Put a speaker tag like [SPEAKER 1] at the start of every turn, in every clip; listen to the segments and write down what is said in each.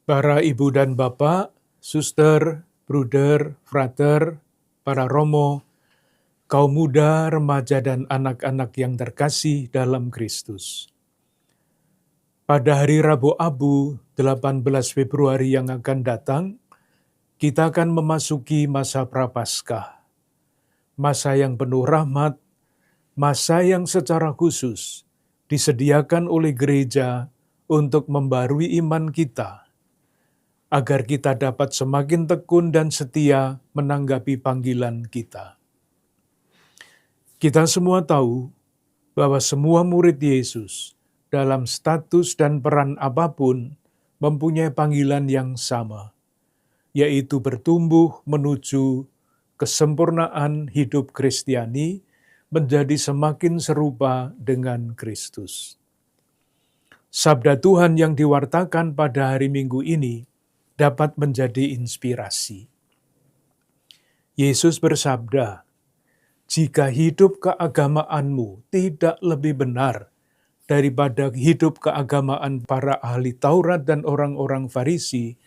[SPEAKER 1] Para ibu dan bapak, suster, bruder, frater, para romo, kaum muda, remaja, dan anak-anak yang terkasih dalam Kristus. Pada hari Rabu Abu, 18 Februari yang akan datang, kita akan memasuki masa Prapaskah. Masa yang penuh rahmat, masa yang secara khusus disediakan oleh gereja untuk membarui iman kita, agar kita dapat semakin tekun dan setia menanggapi panggilan kita. Kita semua tahu bahwa semua murid Yesus dalam status dan peran apapun mempunyai panggilan yang sama, yaitu bertumbuh menuju kesempurnaan hidup Kristiani menjadi semakin serupa dengan Kristus. Sabda Tuhan yang diwartakan pada hari Minggu ini dapat menjadi inspirasi. Yesus bersabda, "Jika hidup keagamaanmu tidak lebih benar daripada hidup keagamaan para ahli Taurat dan orang-orang Farisi,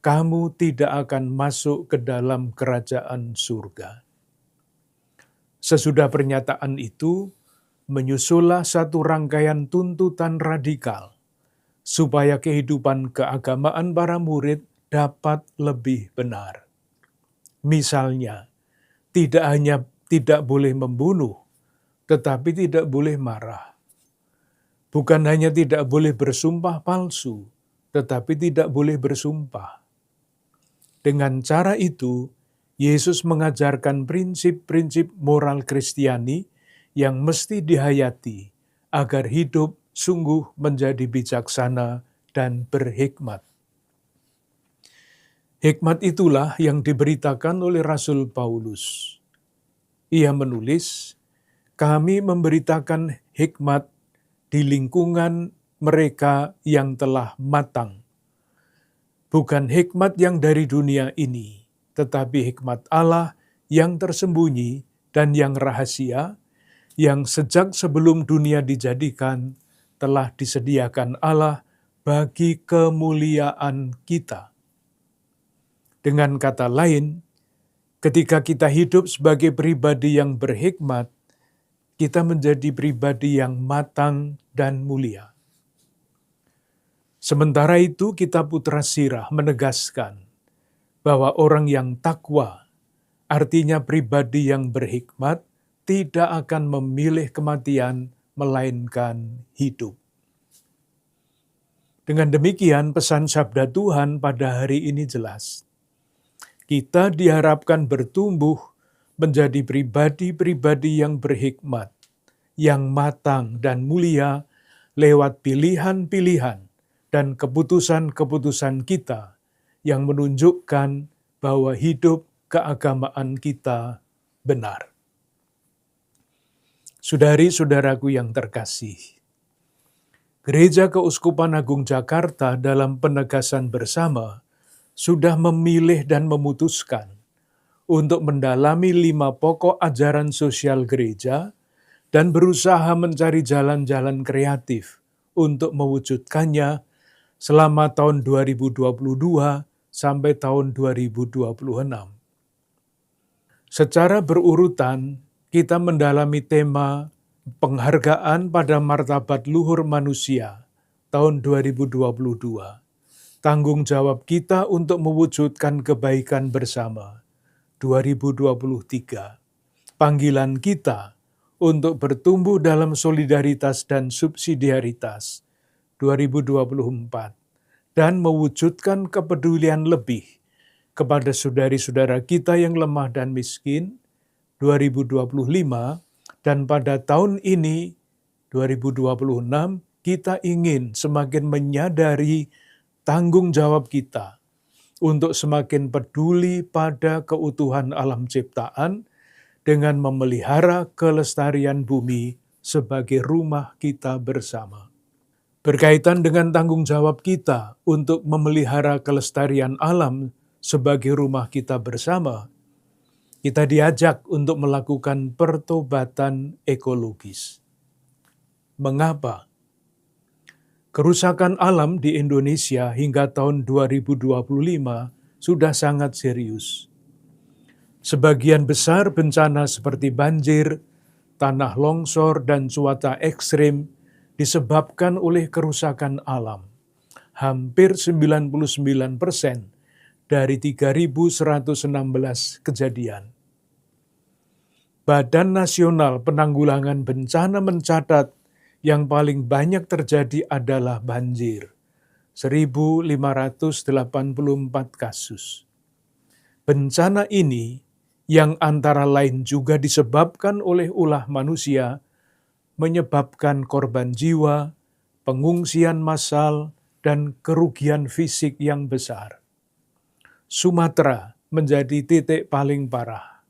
[SPEAKER 1] kamu tidak akan masuk ke dalam kerajaan surga." Sesudah pernyataan itu, menyusullah satu rangkaian tuntutan radikal supaya kehidupan keagamaan para murid dapat lebih benar. Misalnya, tidak boleh membunuh, tetapi tidak boleh marah. Bukan hanya tidak boleh bersumpah palsu, tetapi tidak boleh bersumpah. Dengan cara itu, Yesus mengajarkan prinsip-prinsip moral Kristiani yang mesti dihayati agar hidup sungguh menjadi bijaksana dan berhikmat. Hikmat itulah yang diberitakan oleh Rasul Paulus. Ia menulis, "Kami memberitakan hikmat di lingkungan mereka yang telah matang. Bukan hikmat yang dari dunia ini, tetapi hikmat Allah yang tersembunyi dan yang rahasia, yang sejak sebelum dunia dijadikan telah disediakan Allah bagi kemuliaan kita." Dengan kata lain, ketika kita hidup sebagai pribadi yang berhikmat, kita menjadi pribadi yang matang dan mulia. Sementara itu, kitab Putra Sirah menegaskan bahwa orang yang takwa, artinya pribadi yang berhikmat, tidak akan memilih kematian, melainkan hidup. Dengan demikian, pesan sabda Tuhan pada hari ini jelas. Kita diharapkan bertumbuh menjadi pribadi-pribadi yang berhikmat, yang matang dan mulia lewat pilihan-pilihan dan keputusan-keputusan kita yang menunjukkan bahwa hidup keagamaan kita benar. Saudari-saudaraku yang terkasih, Gereja Keuskupan Agung Jakarta dalam penegasan bersama sudah memilih dan memutuskan untuk mendalami 5 pokok ajaran sosial gereja dan berusaha mencari jalan-jalan kreatif untuk mewujudkannya selama tahun 2022 sampai tahun 2026. Secara berurutan, kita mendalami tema penghargaan pada martabat luhur manusia tahun 2022. Tanggung jawab kita untuk mewujudkan kebaikan bersama 2023. Panggilan kita untuk bertumbuh dalam solidaritas dan subsidiaritas 2024 dan mewujudkan kepedulian lebih kepada saudari-saudara kita yang lemah dan miskin 2025, dan pada tahun ini 2026 kita ingin semakin menyadari tanggung jawab kita untuk semakin peduli pada keutuhan alam ciptaan dengan memelihara kelestarian bumi sebagai rumah kita bersama. Berkaitan dengan tanggung jawab kita untuk memelihara kelestarian alam sebagai rumah kita bersama, kita diajak untuk melakukan pertobatan ekologis. Mengapa? Kerusakan alam di Indonesia hingga tahun 2025 sudah sangat serius. Sebagian besar bencana seperti banjir, tanah longsor, dan cuaca ekstrim disebabkan oleh kerusakan alam. Hampir 99% dari 3.116 kejadian. Badan Nasional Penanggulangan Bencana mencatat yang paling banyak terjadi adalah banjir, 1.584 kasus. Bencana ini yang antara lain juga disebabkan oleh ulah manusia, menyebabkan korban jiwa, pengungsian massal, dan kerugian fisik yang besar. Sumatera menjadi titik paling parah.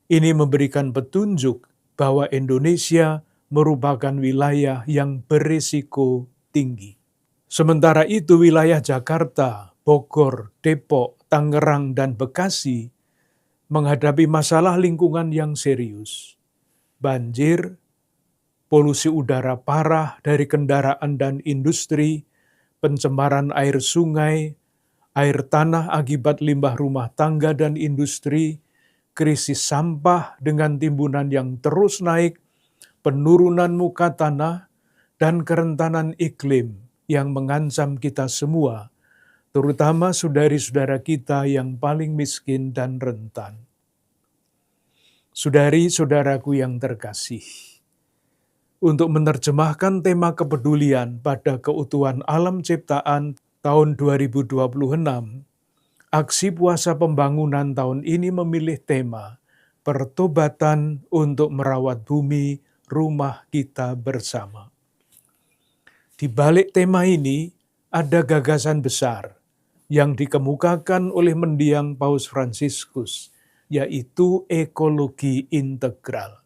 [SPEAKER 1] Ini memberikan petunjuk bahwa Indonesia merupakan wilayah yang berisiko tinggi. Sementara itu wilayah Jakarta, Bogor, Depok, Tangerang, dan Bekasi menghadapi masalah lingkungan yang serius. Banjir, polusi udara parah dari kendaraan dan industri, pencemaran air sungai, air tanah akibat limbah rumah tangga dan industri, krisis sampah dengan timbunan yang terus naik, penurunan muka tanah, dan kerentanan iklim yang mengancam kita semua, terutama saudari-saudara kita yang paling miskin dan rentan. Saudari-saudaraku yang terkasih, untuk menerjemahkan tema kepedulian pada keutuhan alam ciptaan tahun 2026, Aksi Puasa Pembangunan tahun ini memilih tema Pertobatan untuk Merawat Bumi, Rumah Kita Bersama. Di balik tema ini ada gagasan besar yang dikemukakan oleh mendiang Paus Fransiskus, yaitu ekologi integral.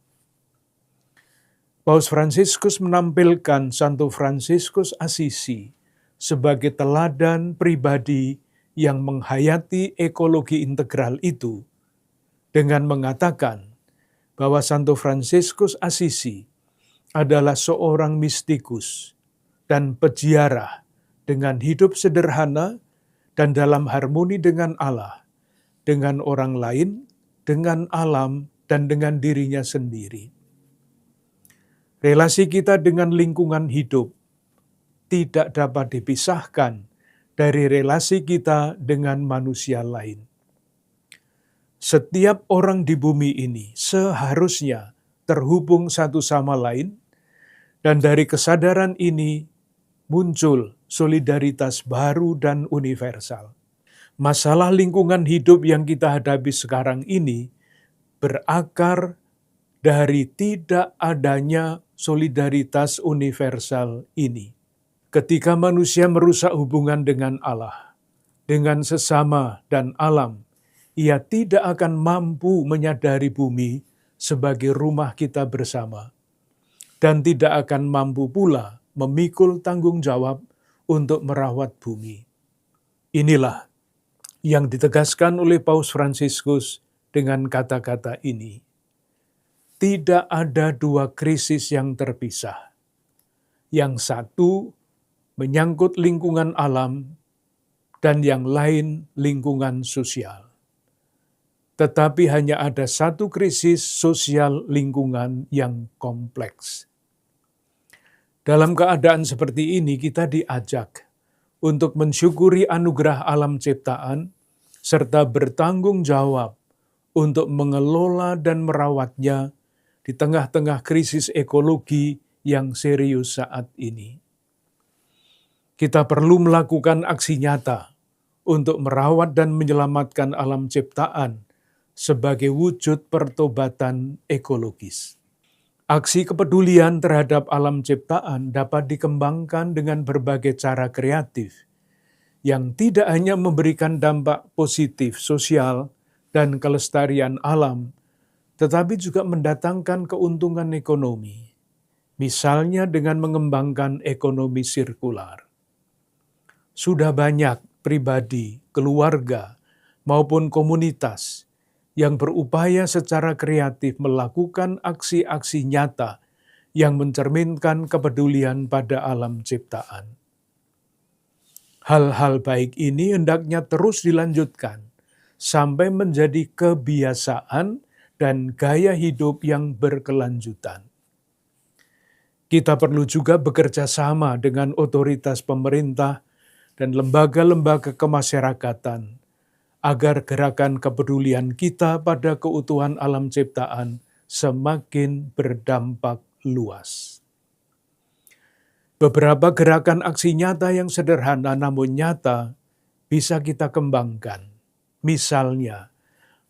[SPEAKER 1] Paus Fransiskus menampilkan Santo Fransiskus Assisi sebagai teladan pribadi yang menghayati ekologi integral itu dengan mengatakan bahwa Santo Fransiskus Assisi adalah seorang mistikus dan peziarah dengan hidup sederhana dan dalam harmoni dengan Allah, dengan orang lain, dengan alam, dan dengan dirinya sendiri. Relasi kita dengan lingkungan hidup tidak dapat dipisahkan dari relasi kita dengan manusia lain. Setiap orang di bumi ini seharusnya terhubung satu sama lain, dan dari kesadaran ini muncul solidaritas baru dan universal. Masalah lingkungan hidup yang kita hadapi sekarang ini berakar dari tidak adanya solidaritas universal ini. Ketika manusia merusak hubungan dengan Allah, dengan sesama dan alam, ia tidak akan mampu menyadari bumi sebagai rumah kita bersama, dan tidak akan mampu pula memikul tanggung jawab untuk merawat bumi. Inilah yang ditegaskan oleh Paus Fransiskus dengan kata-kata ini. Tidak ada dua krisis yang terpisah. Yang satu menyangkut lingkungan alam dan yang lain lingkungan sosial. Tetapi hanya ada satu krisis sosial lingkungan yang kompleks. Dalam keadaan seperti ini kita diajak untuk mensyukuri anugerah alam ciptaan serta bertanggung jawab untuk mengelola dan merawatnya di tengah-tengah krisis ekologi yang serius saat ini. Kita perlu melakukan aksi nyata untuk merawat dan menyelamatkan alam ciptaan sebagai wujud pertobatan ekologis. Aksi kepedulian terhadap alam ciptaan dapat dikembangkan dengan berbagai cara kreatif yang tidak hanya memberikan dampak positif sosial dan kelestarian alam, tetapi juga mendatangkan keuntungan ekonomi, misalnya dengan mengembangkan ekonomi sirkular. Sudah banyak pribadi, keluarga, maupun komunitas yang berupaya secara kreatif melakukan aksi-aksi nyata yang mencerminkan kepedulian pada alam ciptaan. Hal-hal baik ini hendaknya terus dilanjutkan sampai menjadi kebiasaan dan gaya hidup yang berkelanjutan. Kita perlu juga bekerja sama dengan otoritas pemerintah dan lembaga-lembaga kemasyarakatan agar gerakan kepedulian kita pada keutuhan alam ciptaan semakin berdampak luas. Beberapa gerakan aksi nyata yang sederhana namun nyata bisa kita kembangkan. Misalnya,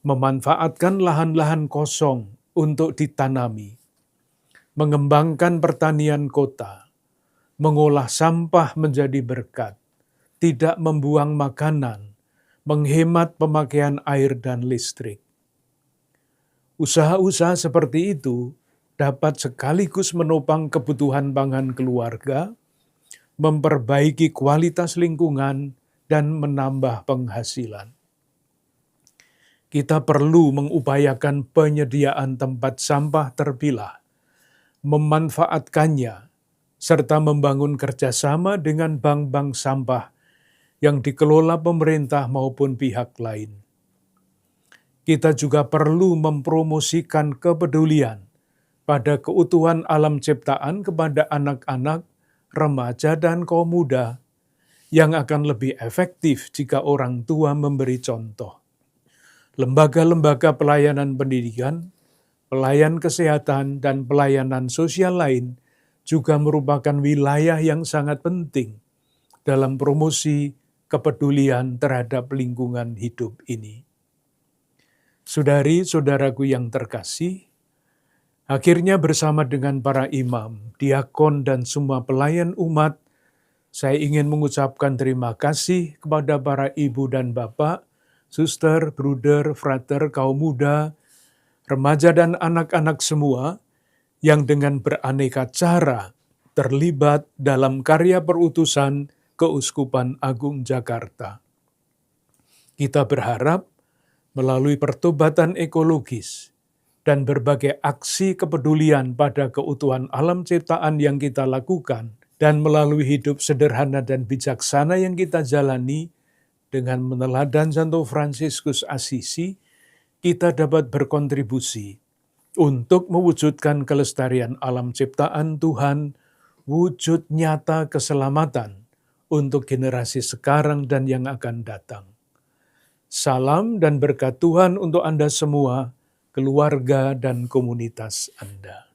[SPEAKER 1] memanfaatkan lahan-lahan kosong untuk ditanami, mengembangkan pertanian kota, mengolah sampah menjadi berkat, tidak membuang makanan, menghemat pemakaian air dan listrik. Usaha-usaha seperti itu dapat sekaligus menopang kebutuhan pangan keluarga, memperbaiki kualitas lingkungan, dan menambah penghasilan. Kita perlu mengupayakan penyediaan tempat sampah terpilah, memanfaatkannya, serta membangun kerjasama dengan bank-bank sampah yang dikelola pemerintah maupun pihak lain. Kita juga perlu mempromosikan kepedulian pada keutuhan alam ciptaan kepada anak-anak, remaja, dan kaum muda yang akan lebih efektif jika orang tua memberi contoh. Lembaga-lembaga pelayanan pendidikan, pelayan kesehatan, dan pelayanan sosial lain juga merupakan wilayah yang sangat penting dalam promosi kepedulian terhadap lingkungan hidup ini. Saudari-saudaraku yang terkasih, akhirnya bersama dengan para imam, diakon, dan semua pelayan umat, saya ingin mengucapkan terima kasih kepada para ibu dan bapak, suster, bruder, frater, kaum muda, remaja, dan anak-anak semua yang dengan beraneka cara terlibat dalam karya perutusan Keuskupan Agung Jakarta. Kita berharap melalui pertobatan ekologis dan berbagai aksi kepedulian pada keutuhan alam ciptaan yang kita lakukan, dan melalui hidup sederhana dan bijaksana yang kita jalani dengan meneladan Santo Fransiskus Assisi, kita dapat berkontribusi untuk mewujudkan kelestarian alam ciptaan Tuhan, wujud nyata keselamatan untuk generasi sekarang dan yang akan datang. Salam dan berkat Tuhan untuk Anda semua, keluarga dan komunitas Anda.